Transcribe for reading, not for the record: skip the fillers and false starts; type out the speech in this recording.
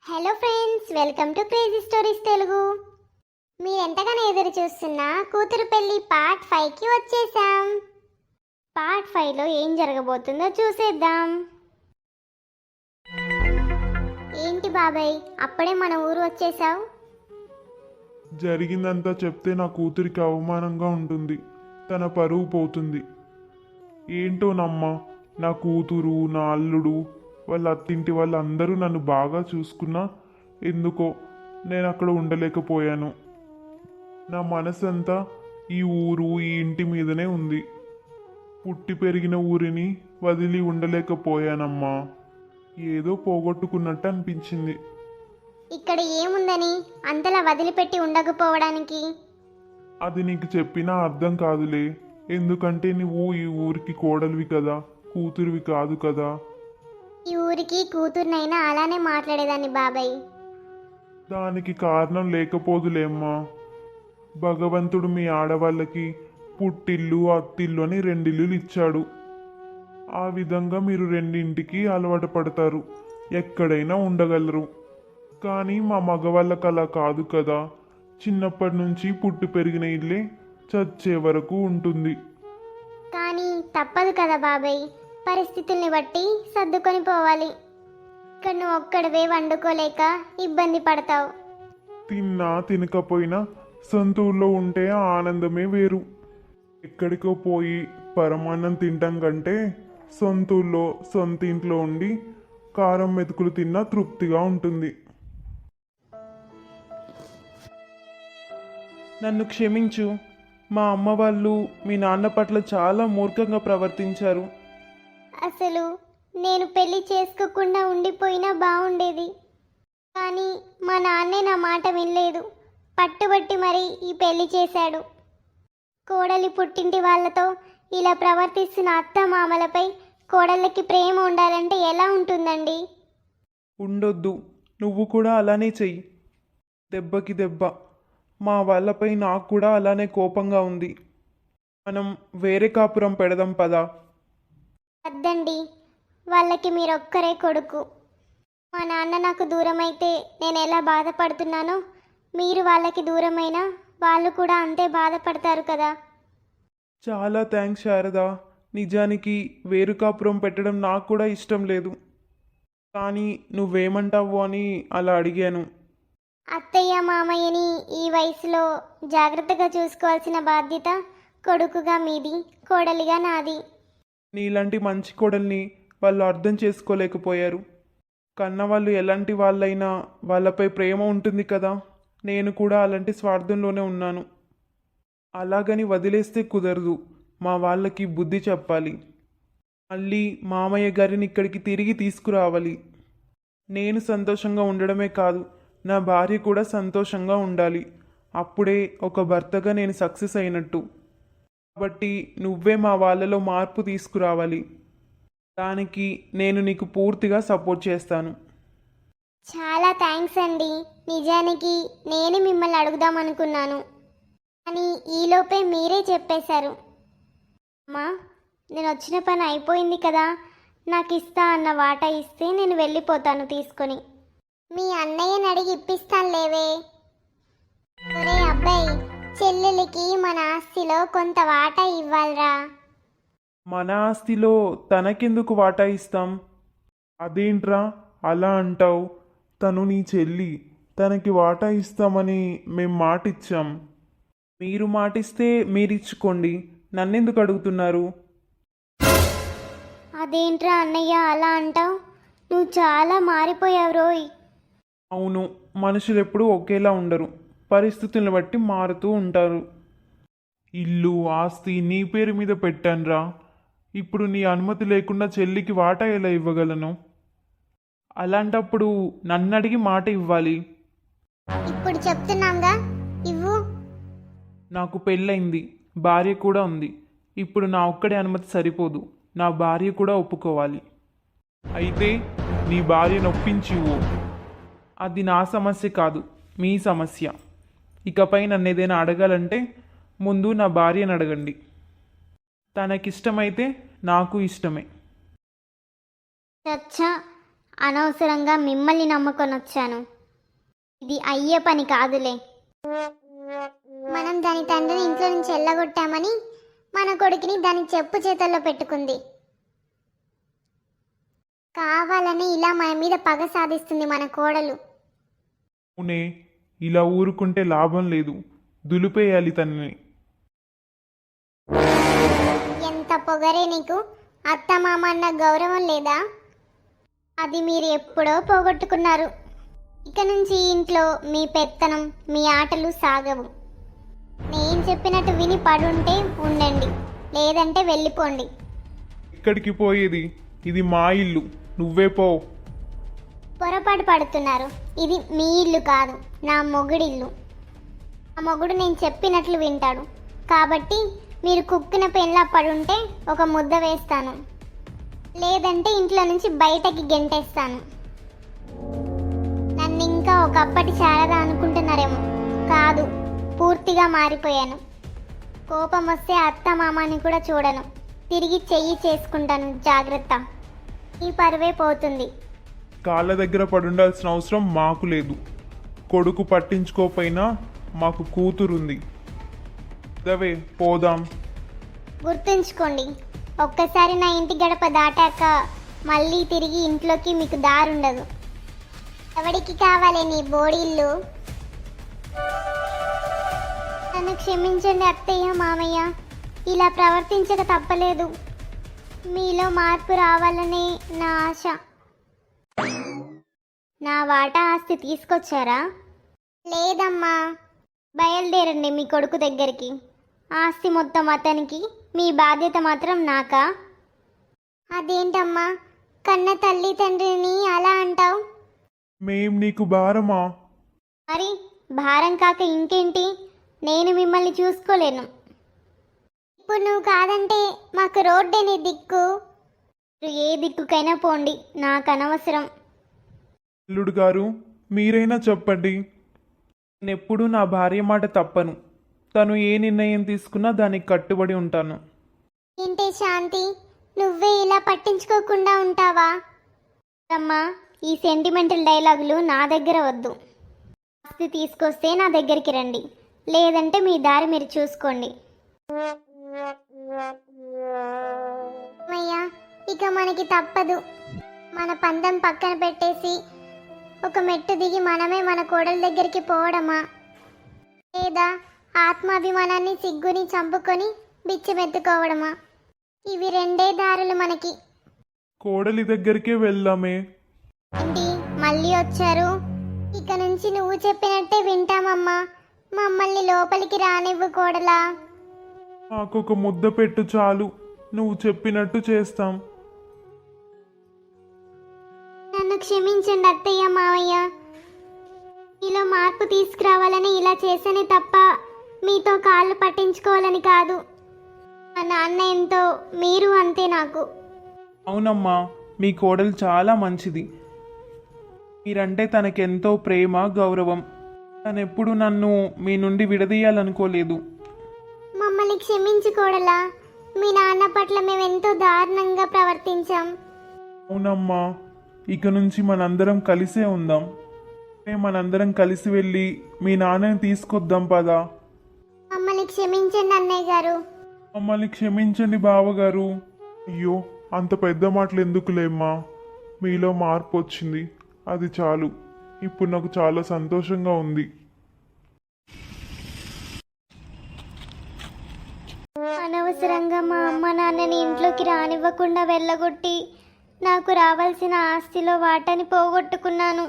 Hello friends, welcome to crazy stories Telugu. మీరు ఎంతగానో ఎదురు చూస్తున్న కూతురు పెళ్లి పార్ట్ 5కి వచ్చేసాం. పార్ట్ 5లో ఏం జరగబోతుందో చూసేద్దాం. ఏంటి బాబాయ్, అప్పుడే మన ఊరు వచ్చేసావు? జరిగిందంతా చెప్తే నా కూతురికి అవమానంగా ఉంటుంది. తన పరువు పోతుంది. ఏంటోనమ్మా, నా కూతురు, నా అల్లుడు, వాళ్ళ అత్తింటి వాళ్ళందరూ నన్ను బాగా చూసుకున్నా ఎందుకో నేను అక్కడ ఉండలేకపోయాను. నా మనసంతా ఈ ఊరు, ఈ ఇంటి మీదనే ఉంది. పుట్టి పెరిగిన ఊరిని వదిలి ఉండలేకపోయానమ్మా. ఏదో పోగొట్టుకున్నట్టు అనిపించింది. ఇక్కడ ఏముందని అంతలా వదిలిపెట్టి ఉండకపోవడానికి? అది నీకు చెప్పినా అర్థం కాదులే. ఎందుకంటే నువ్వు ఈ ఊరికి కోడలివి కదా, కూతురివి కాదు కదా. ఈ ఊరికి కూతుర్నైనా అలానే మాట్లాడేదాన్ని బాబాయ్. దానికి కారణం లేకపోదులేమ్మా. భగవంతుడు మీ ఆడవాళ్ళకి పుట్టిల్లు, అత్తిల్లు అని రెండిల్లులు ఇచ్చాడు. ఆ విధంగా మీరు రెండింటికి అలవాటు పడతారు, ఎక్కడైనా ఉండగలరు. కానీ మా మగవాళ్ళకి అలా కాదు కదా. చిన్నప్పటి నుంచి పుట్టి పెరిగిన ఇల్లే చచ్చే వరకు ఉంటుంది. కానీ తప్పదు కదా బాబాయ్, పరిస్థితుల్ని బట్టి సర్దుకొని పోవాలి. ఇక్కడ నువ్వు ఒక్కడివే వండుకోలేక ఇబ్బంది పడతావు. తిన్నా తినకపోయినా సొంత ఊళ్ళో ఉంటే ఆ ఆనందమే వేరు. ఎక్కడికో పోయి పరమాన్నం తింటాం కంటే సొంత ఊళ్ళో సొంత ఇంట్లో ఉండి కారం మెతుకులు తిన్నా తృప్తిగా ఉంటుంది. నన్ను క్షమించు. మా అమ్మ వాళ్ళు మీ నాన్న పట్ల చాలా మూర్ఖంగా ప్రవర్తించారు. అసలు నేను పెళ్లి చేసుకోకుండా ఉండిపోయినా బాగుండేది. కానీ మా నాన్నే నా మాట వినలేదు. పట్టుబట్టి మరీ ఈ పెళ్లి చేశాడు. కోడలి పుట్టింటి వాళ్ళతో ఇలా ప్రవర్తిస్తున్న అత్త మామలపై కోడళ్ళకి ప్రేమ ఉండాలంటే ఎలా ఉంటుందండి? ఉండొద్దు, నువ్వు కూడా అలానే చెయ్యి. దెబ్బకి దెబ్బ. మా వాళ్ళపై నాకు కూడా అలానే కోపంగా ఉంది. మనం వేరే కాపురం పెడదాం పదా. వద్దండి, వాళ్ళకి మీరొక్కరే కొడుకు. మా నాన్న నాకు దూరమైతే నేను ఎలా బాధపడుతున్నానో మీరు వాళ్ళకి దూరమైనా వాళ్ళు కూడా అంతే బాధపడతారు కదా. చాలా థ్యాంక్స్ శారదా. నిజానికి వేరు కాపురం పెట్టడం నాకు కూడా ఇష్టం లేదు. కానీ నువ్వేమంటావు అని అలా అడిగాను. అత్తయ్య మామయ్యని ఈ వయసులో జాగ్రత్తగా చూసుకోవాల్సిన బాధ్యత కొడుకుగా మీది, కోడలిగా నాది. నీలాంటి మంచి కోడల్ని వాళ్ళు అర్థం చేసుకోలేకపోయారు. కన్నవాళ్ళు ఎలాంటి వాళ్ళైనా వాళ్ళపై ప్రేమ ఉంటుంది కదా. నేను కూడా అలాంటి స్వార్థంలోనే ఉన్నాను. అలాగని వదిలేస్తే కుదరదు. మా వాళ్ళకి బుద్ధి చెప్పాలి. మళ్ళీ మామయ్య గారిని ఇక్కడికి తిరిగి తీసుకురావాలి. నేను సంతోషంగా ఉండడమే కాదు, నా భార్య కూడా సంతోషంగా ఉండాలి. అప్పుడే ఒక భర్తగా నేను సక్సెస్ అయినట్టు. కాబట్టి నువ్వే మా వాళ్ళలో మార్పు తీసుకురావాలి. దానికి నేను నీకు పూర్తిగా సపోర్ట్ చేస్తాను. చాలా థ్యాంక్స్ అండి. నిజానికి నేను మిమ్మల్ని అడుగుదాం అనుకున్నాను, కానీ ఈలోపే మీరే చెప్పేశారు. అమ్మా, నేను వచ్చిన పని అయిపోయింది కదా. నాకు ఇస్తా అన్న వాటా ఇస్తే నేను వెళ్ళిపోతాను తీసుకొని. మీ అన్నయ్యని అడిగి ఇప్పిస్తాను లేవే. ఒరే అబ్బాయి, చెల్లెలికి మన ఆస్తిలో కొంత వాటా ఇవ్వాలిరా. మన ఆస్తిలో తనకెందుకు వాటా ఇస్తాం? అదేంట్రా అలా అంటావు? తను నీ చెల్లి, తనకి వాటా ఇస్తామని మేం మాటిచ్చాం. మీరు మాటిస్తే మీరిచ్చుకోండి, నన్నెందుకు అడుగుతున్నారు? అదేంట్రా అన్నయ్య అలా అంటావు? నువ్వు చాలా మారిపోయావు రోయ్. అవును, మనుషులు ఎప్పుడూ ఒకేలా ఉండరు, పరిస్థితులను బట్టి మారుతూ ఉంటారు. ఇల్లు, ఆస్తి నీ పేరు మీద పెట్టానురా. ఇప్పుడు నీ అనుమతి లేకుండా చెల్లికి వాటా ఎలా ఇవ్వగలను? అలాంటప్పుడు నన్ను అడిగి మాట ఇవ్వాలి. ఇప్పుడు చెప్తున్నాంగా, ఇవ్వు. నాకు పెళ్ళయింది, భార్య కూడా ఉంది. ఇప్పుడు నా ఒక్కడే అనుమతి సరిపోదు, నా భార్య కూడా ఒప్పుకోవాలి. అయితే నీ భార్యను ఒప్పించివు. అది నా సమస్య కాదు, మీ సమస్య. ఇకపై నన్ను ఏదైనా అడగాలంటే ముందు నా భార్యను అడగండి. తనకిష్టమైతే నాకు ఇష్టమే. చచ్చా, అనవసరంగా మిమ్మల్ని నమ్ముకొని వచ్చాను. ఇది అయ్యే పని కాదులే. మనం దాని తండ్రిని ఇంట్లో నుంచి వెళ్ళగొట్టామని మన కొడుకుని దాని చెప్పు చేతల్లో పెట్టుకుంది. కావాలని ఇలా మన మీద పగ సాధిస్తుంది మన కోడలు. అవునే, ఇలా ఊరుకుంటే లాభం లేదు, దులిపేయాలి తనని. ఎంత పొగరే నీకు! అత్తమామ అన్న గౌరవం లేదా? అది మీరు ఎప్పుడో పోగొట్టుకున్నారు. ఇక నుంచి ఈ ఇంట్లో మీ పెత్తనం, మీ ఆటలు సాగవు. నేను చెప్పినట్టు విని పడుంటే ఉండండి, లేదంటే వెళ్ళిపోండి. ఎక్కడికి పోయేది? ఇది మా ఇల్లు, నువ్వే పో. పొరపాటు పడుతున్నారు. ఇది మీ ఇల్లు కాదు, నా మొగుడిల్లు. ఆ మొగుడు నేను చెప్పినట్లు వింటాడు. కాబట్టి మీరు కుక్కిన పెన్లా పడుంటే ఒక ముద్ద వేస్తాను, లేదంటే ఇంట్లో నుంచి బయటకి గెంటేస్తాను. నన్ను ఇంకా ఒకప్పటి శారద అనుకుంటున్నారేమో. కాదు, పూర్తిగా మారిపోయాను. కోపం వస్తే అత్త మామని కూడా చూడను, తిరిగి చెయ్యి చేసుకుంటాను. జాగ్రత్త, ఈ పరువే పోతుంది. కాళ్ళ దగ్గర పడుండాల్సిన అవసరం మాకు లేదు. కొడుకు పట్టించుకోపోయినా మాకు కూతురుంది. దవే పోదాం. గుర్తుంచుకోండి, ఒక్కసారి నా ఇంటి గడప దాటాక మళ్ళీ తిరిగి ఇంట్లోకి మీకు దారుండదు. ఎవడికి కావాలి నీ బోడీళ్ళు? నన్ను క్షమించండి అత్తయ్య, మామయ్య. ఇలా ప్రవర్తించక తప్పలేదు. మీలో మార్పు రావాలనే నా ఆశ. నా వాటా ఆస్తి తీసుకొచ్చారా? లేదమ్మా. బయలుదేరండి మీ కొడుకు దగ్గరికి. ఆస్తి మొత్తం అతనికి, మీ బాధ్యత మాత్రం నాకా? అదేంటమ్మా, కన్న తల్లి తండ్రిని అలా అంటావు? మేం నీకు భారమా? మరి భారం కాక ఇంకేంటి? నేను మిమ్మల్ని చూసుకోలేను. ఇప్పుడు నువ్వు కాదంటే మాకు రోడ్డే నీ దిక్కు. మీరు ఏ దిక్కుకైనా పోండి, నాకు అనవసరం. అల్లుడు గారు, మీరైనా చెప్పండి. నేనెప్పుడూ నా భార్య మాట తప్పను. తను ఏ నిర్ణయం తీసుకున్నా దానికి కట్టుబడి ఉంటాను. ఏంటే శాంతి, నువ్వే ఇలా పట్టించుకోకుండా ఉంటావా? అమ్మా, ఈ సెంటిమెంటల్ డైలాగులు నా దగ్గర వద్దు. ఆస్తి తీసుకొస్తే నా దగ్గరికి రండి, లేదంటే మీ దారి మీరు చూసుకోండి. అయ్యా, ఇక మనకి తప్పదు. మన పందెం పక్కన పెట్టేసి ఒక మెట్టు దిగి మనమే మన కోడల దగ్గరికి పోవడమా, లేదా ఆత్మాభిమానాన్ని సిగ్గుని చంపుకొని బిచ్చమెత్తుకోవడమా? ఇవి రెండే దారులు మనకి. కోడలి దగ్గరికే వెళ్దామే. ఏంటి మళ్ళీ వచ్చారు? ఇక నుంచి నువ్వు చెప్పినట్టే వింటామమ్మా. మమ్మల్ని లోపలికి రానివ్వు కోడలా. మాకొక ముద్ద పెట్టు చాలు, నువ్వు చెప్పినట్టు చేస్తాం. నన్ను క్షమించండి అత్తయ్య, మావయ్య. మీలో మార్పు తీసుకురావాలని ఇలా చేశానే తప్ప మీతో కాళ్ళు పట్టించుకోవాలని కాదు. మా నాన్న ఎంతో, మీరు అంతే నాకు. అవునమ్మా, మీ కోడలు చాలా మంచిది. మీరంటే తనకెంతో ప్రేమ, గౌరవం. తనెప్పుడు నన్ను మీ నుండి విడదీయాలనుకోలేదు. మమ్మల్ని క్షమించుకోడలా. మీ నాన్న పట్ల మేమెంతో దారుణంగా ప్రవర్తించాం. అవునమ్మా, ఇక నుంచి మనందరం కలిసే ఉందాం. మనందరం కలిసి వెళ్ళి మీ నాన్నని తీసుకొద్దాం పదా. మమ్మల్ని క్షమించండి అన్నయ్య గారు. మమ్మల్ని క్షమించండి బావగారు. అయ్యో, అంత పెద్ద మాటలు ఎందుకులేమ్మా. మీలో మార్పు వచ్చింది, అది చాలు. ఇప్పుడు నాకు చాలా సంతోషంగా ఉంది. అనవసరంగా మా అమ్మ నాన్నని ఇంట్లోకి రానివ్వకుండా వెళ్ళగొట్టి నాకు రావాల్సిన ఆస్తిలో వాటాని పోగొట్టుకున్నాను.